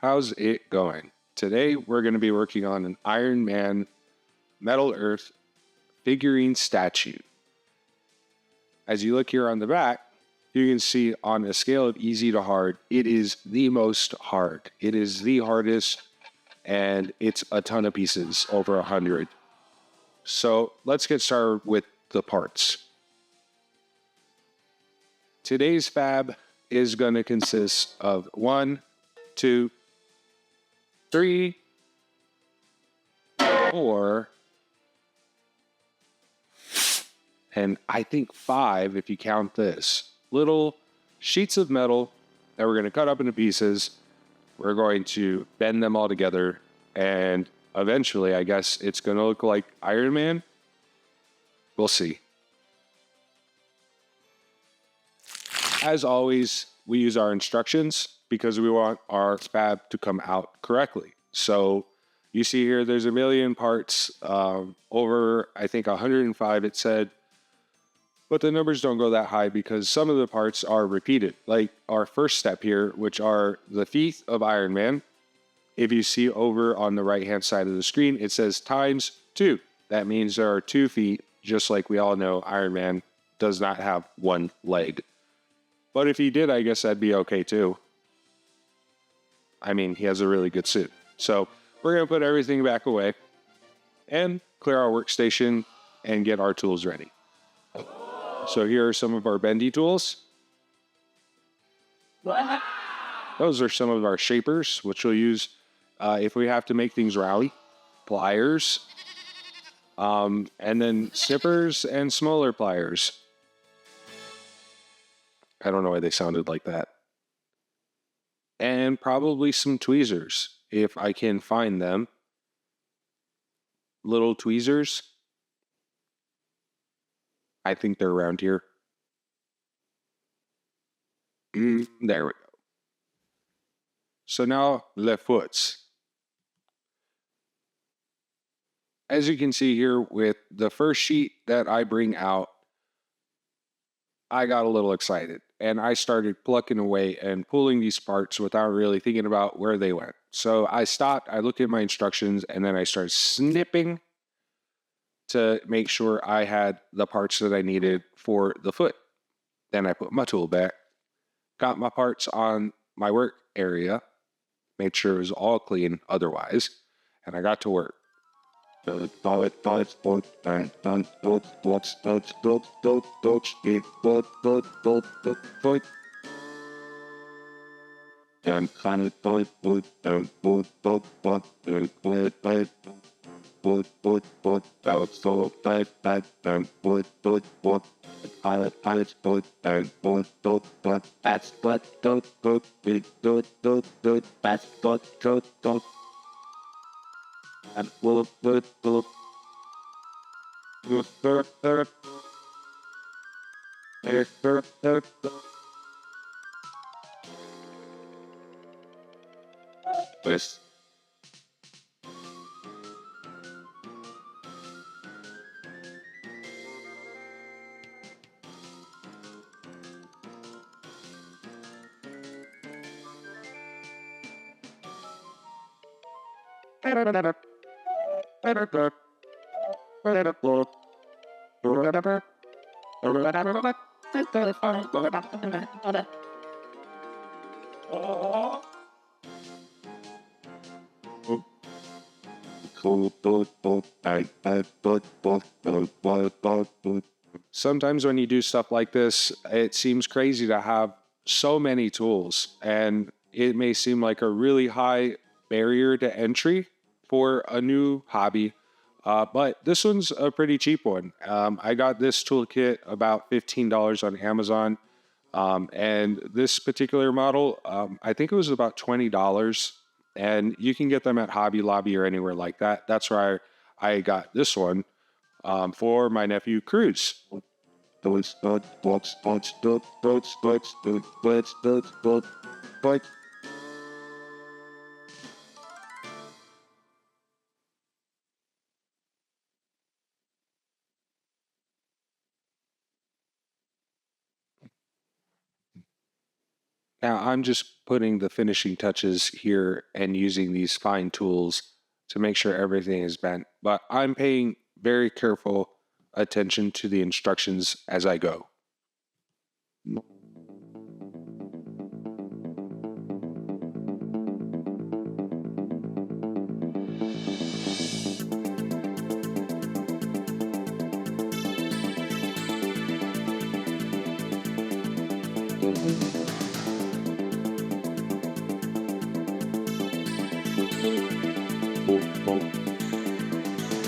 How's it going? Today we're going to be working on an Iron Man Metal Earth figurine statue. As you look here on the back, you can see on a scale of easy to hard, it is the most hard. It is the hardest, and it's a ton of pieces, over 100. So let's get started with the parts. Today's fab is going to consist of 1, 2, 3, 4, and I think 5 if you count this. Little sheets of metal that we're going to cut up into pieces. We're going to bend them all together, and eventually, I guess it's going to look like Iron Man. We'll see. As always, we use our instructions because we want our fab to come out correctly. So you see here, there's a million parts, over, I think 105 it said, but the numbers don't go that high because some of the parts are repeated. Like our first step here, which are the feet of Iron Man. If you see over on the right-hand side of the screen, it says ×2. That means there are 2 feet, just like we all know Iron Man does not have 1 leg. But if he did, I guess that'd be okay too. I mean, he has a really good suit. So we're going to put everything back away and clear our workstation and get our tools ready. So here are some of our bendy tools. Those are some of our shapers, which we'll use if we have to make things rally. Pliers. And then snippers and smaller pliers. I don't know why they sounded like that. And probably some tweezers, if I can find them. Little tweezers. I think they're around here. There we go. So now, les foots. As you can see here with the first sheet that I bring out, I got a little excited and I started plucking away and pulling these parts without really thinking about where they went. So I stopped, I looked at my instructions, and then I started snipping to make sure I had the parts that I needed for the foot. Then I put my tool back, got my parts on my work area, made sure it was all clean otherwise, and I got to work. This. Sometimes when you do stuff like this, it seems crazy to have so many tools, and it may seem like a really high barrier to entry for a new hobby. But this one's a pretty cheap one. I got this toolkit about $15 on Amazon. And this particular model, I think it was about $20. And you can get them at Hobby Lobby or anywhere like that. That's where I got this one for my nephew Cruz. Now I'm just putting the finishing touches here and using these fine tools to make sure everything is bent, but I'm paying very careful attention to the instructions as I go.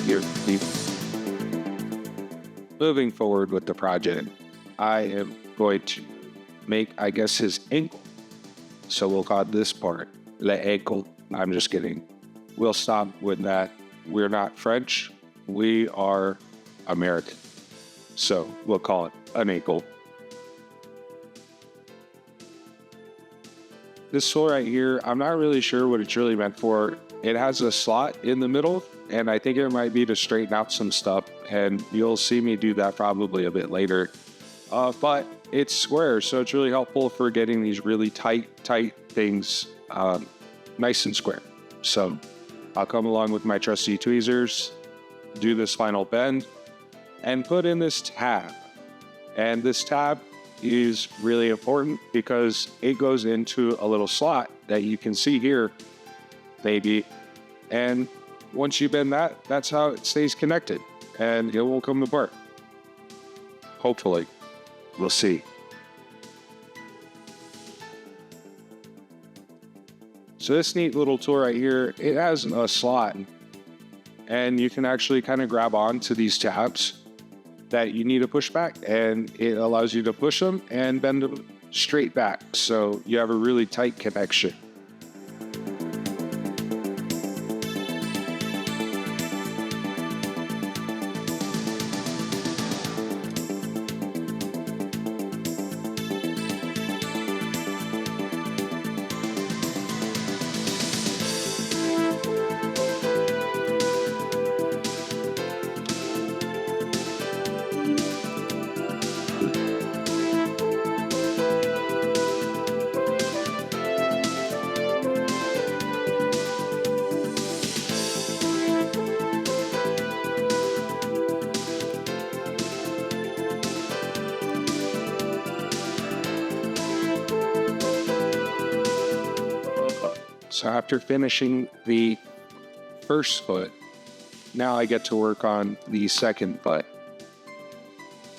Here, moving forward with the project, I am going to make, I guess, his ankle. So we'll call this part le ankle. I'm just kidding. We'll stop with that. We're not French. We are American. So we'll call it an ankle. This tool right here, I'm not really sure what it's really meant for. It has a slot in the middle, and I think it might be to straighten out some stuff, and you'll see me do that probably a bit later. But it's square, so it's really helpful for getting these really tight things nice and square. So I'll come along with my trusty tweezers, do this final bend, and put in this tab. And this tab is really important because it goes into a little slot that you can see here, maybe. And once you bend that, that's how it stays connected and it won't come apart. Hopefully. We'll see. So this neat little tool right here, it has a slot and you can actually kind of grab on to these tabs that you need to push back, and it allows you to push them and bend them straight back. So you have a really tight connection. So after finishing the first foot, now I get to work on the second foot.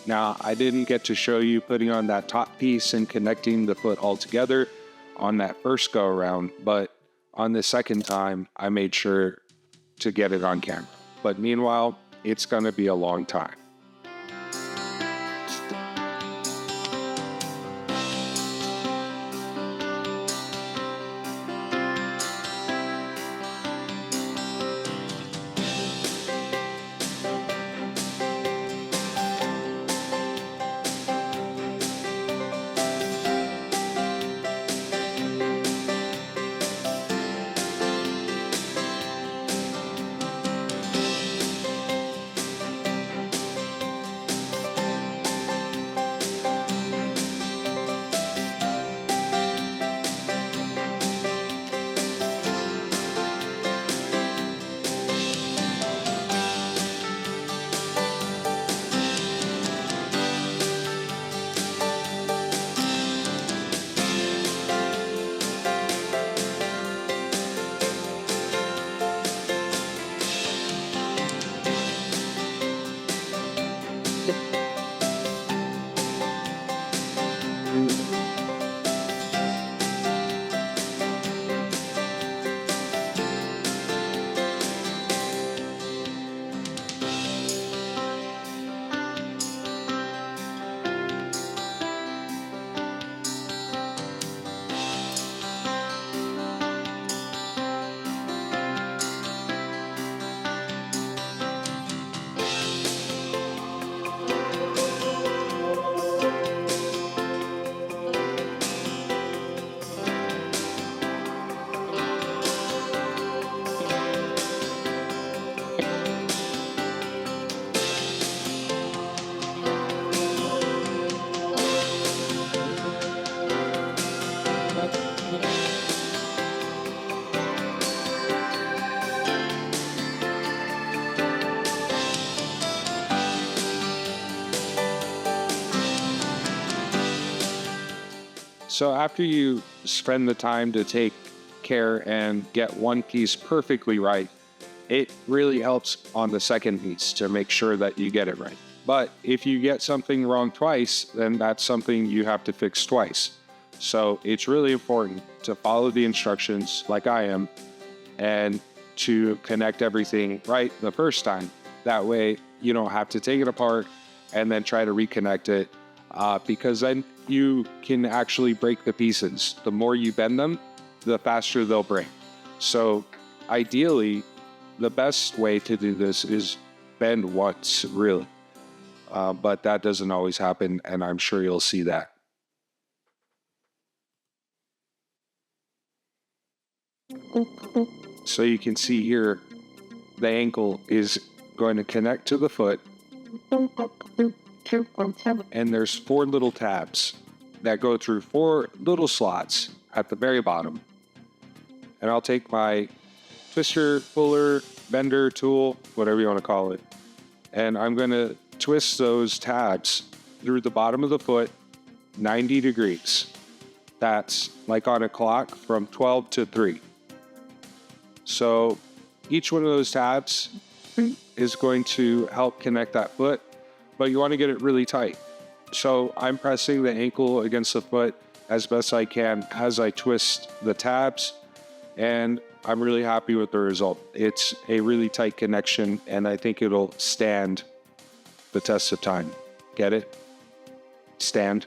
Now, I didn't get to show you putting on that top piece and connecting the foot all together on that first go around, but on the second time, I made sure to get it on camera. But meanwhile, it's going to be a long time. So after you spend the time to take care and get one piece perfectly right, it really helps on the second piece to make sure that you get it right. But if you get something wrong twice, then that's something you have to fix twice. So it's really important to follow the instructions like I am and to connect everything right the first time. That way you don't have to take it apart and then try to reconnect it, because then you can actually break the pieces. The more you bend them, the faster they'll break. So ideally, the best way to do this is bend once, really. But that doesn't always happen, and I'm sure you'll see that. So you can see here, the ankle is going to connect to the foot, and there's 4 little tabs that go through 4 little slots at the very bottom. And I'll take my twister, puller, bender tool, whatever you want to call it, and I'm going to twist those tabs through the bottom of the foot 90 degrees. That's like on a clock from 12 to 3. So each one of those tabs is going to help connect that foot, but you want to get it really tight. So I'm pressing the ankle against the foot as best I can as I twist the tabs, and I'm really happy with the result. It's a really tight connection, and I think it'll stand the test of time. Get it? Stand.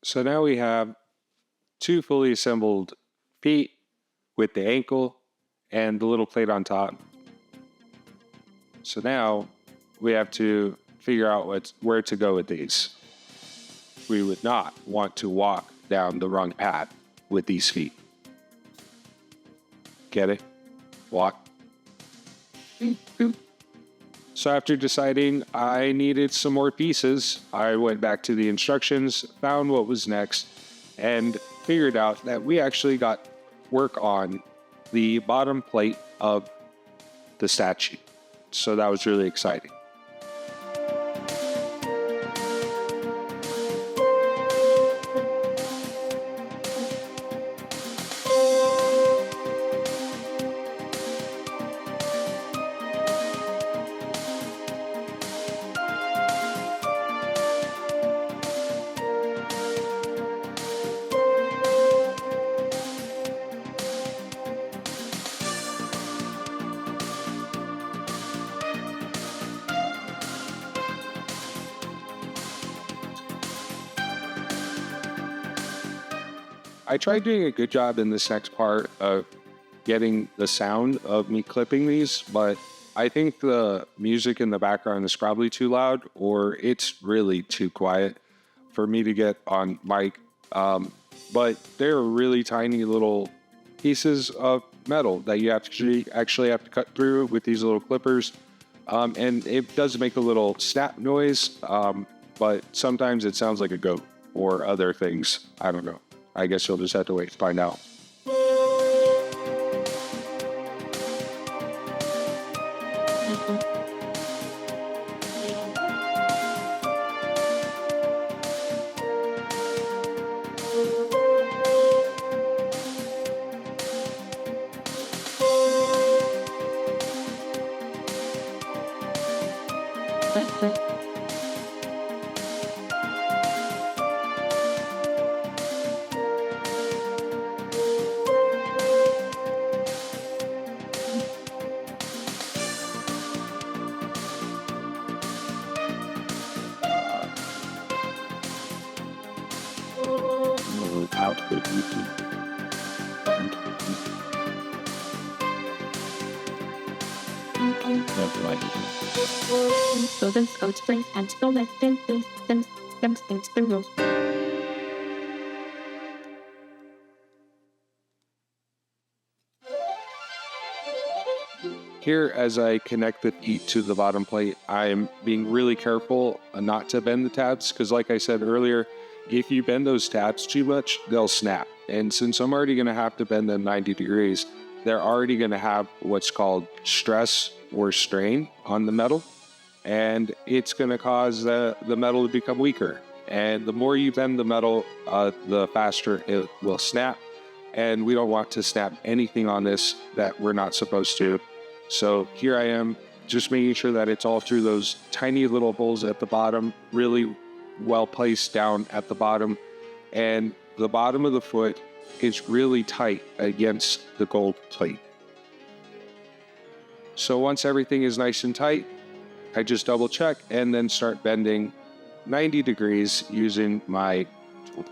So now we have 2 fully assembled feet with the ankle and the little plate on top. So now we have to figure out where to go with these. We would not want to walk down the wrong path with these feet. Get it? Walk. So after deciding I needed some more pieces, I went back to the instructions, found what was next, and figured out that we actually got work on the bottom plate of the statue. So that was really exciting. I tried doing a good job in this next part of getting the sound of me clipping these, but I think the music in the background is probably too loud, or it's really too quiet for me to get on mic. But they're really tiny little pieces of metal that you actually have to cut through with these little clippers. And it does make a little snap noise, but sometimes it sounds like a goat or other things. I don't know. I guess you'll just have to wait to find out. So then go to spring and go like then. Here, as I connect the feet to the bottom plate, I'm being really careful not to bend the tabs, because like I said earlier, if you bend those tabs too much, they'll snap. And since I'm already going to have to bend them 90 degrees, they're already going to have what's called stress or strain on the metal, and it's going to cause the metal to become weaker. And the more you bend the metal, the faster it will snap, and we don't want to snap anything on this that we're not supposed to. So here I am, just making sure that it's all through those tiny little holes at the bottom, really well placed down at the bottom, and the bottom of the foot is really tight against the gold plate. So once everything is nice and tight, I just double check and then start bending 90 degrees using my tool.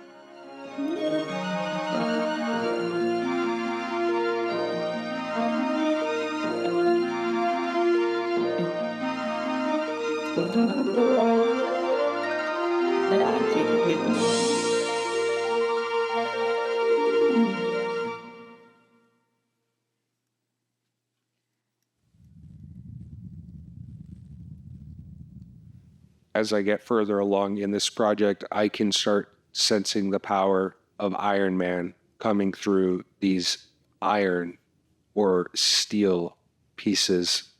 As I get further along in this project, I can start sensing the power of Iron Man coming through these iron or steel pieces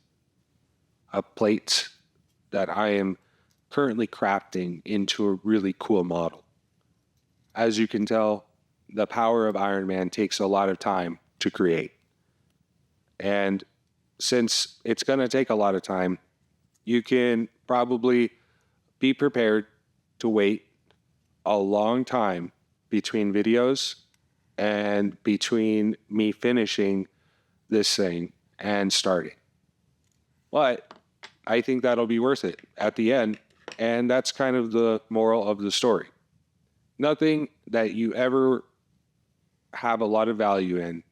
of plates that I am currently crafting into a really cool model. As you can tell, the power of Iron Man takes a lot of time to create. And since it's going to take a lot of time, you can probably be prepared to wait a long time between videos and between me finishing this thing and starting. But I think that'll be worth it at the end, and that's kind of the moral of the story. Nothing that you ever have a lot of value in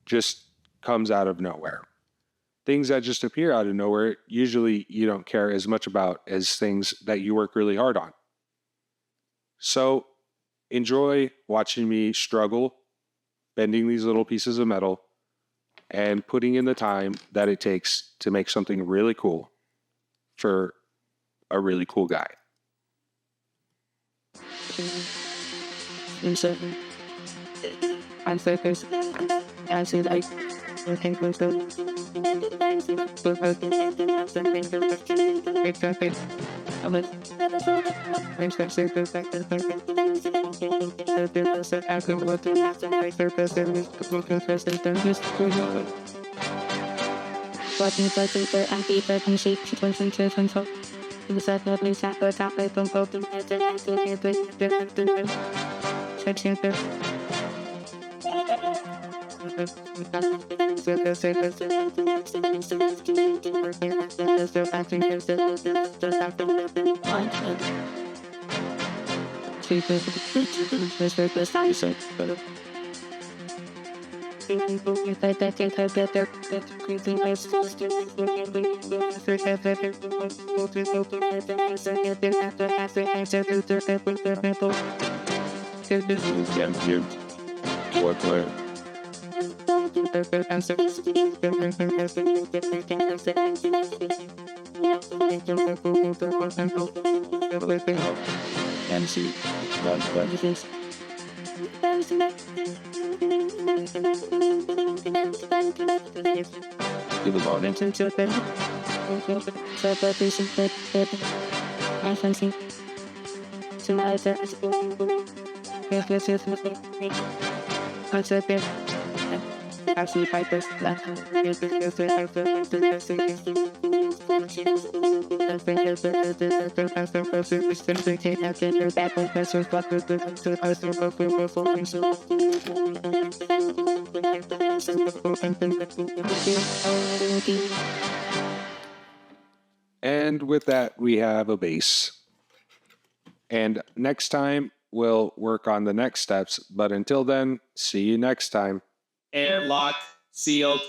just comes out of nowhere. Things that just appear out of nowhere, usually you don't care as much about as things that you work really hard on. So enjoy watching me struggle, bending these little pieces of metal, and putting in the time that it takes to make something really cool for a really cool guy. I'm focused. As you like. MC. People go into the Fabrication. And with that, we have a base. And next time, we'll work on the next steps. But until then, see you next time. Airlock sealed.